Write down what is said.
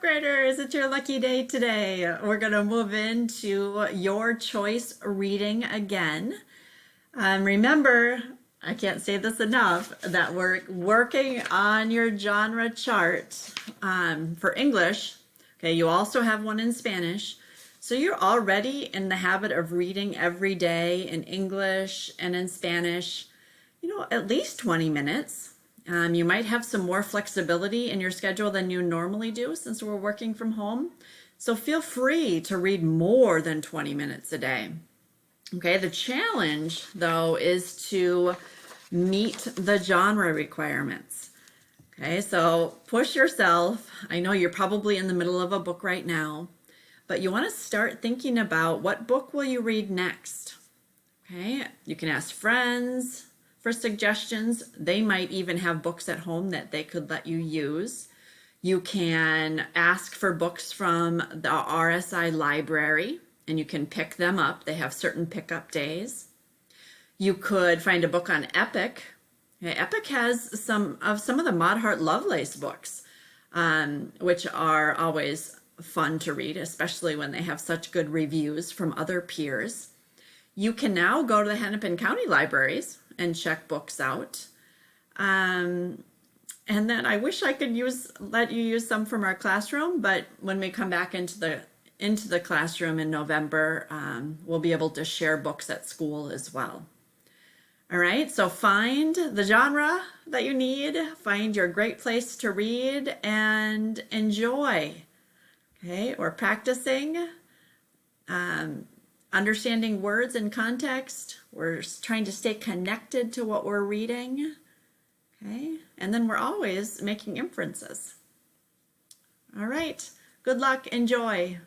graders? It's your lucky day today. We're going to move into your choice reading again. Remember, I can't say this enough, that we're working on your genre chart for English. Okay, you also have one in Spanish. So you're already in the habit of reading every day in English and in Spanish, at least 20 minutes. You might have some more flexibility in your schedule than you normally do since we're working from home. So feel free to read more than 20 minutes a day. Okay, the challenge though is to meet the genre requirements. Okay, so push yourself. I know you're probably in the middle of a book right now, but you want to start thinking about what book will you read next. Okay, you can ask friends for suggestions. They might even have books at home that they could let you use. You can ask for books from the RSI library and you can pick them up. They have certain pickup days. You could find a book on Epic. Okay, Epic has some of the Maud Hart Lovelace books, which are always fun to read, especially when they have such good reviews from other peers. You can now go to the Hennepin County libraries and check books out. And then I wish I could let you use some from our classroom, but when we come back into the classroom in November, we'll be able to share books at school as well. All right, so find the genre that you need, find your great place to read, and enjoy. Okay, we're practicing. Understanding words and context. We're trying to stay connected to what we're reading. Okay, and then we're always making inferences. All right, good luck, enjoy.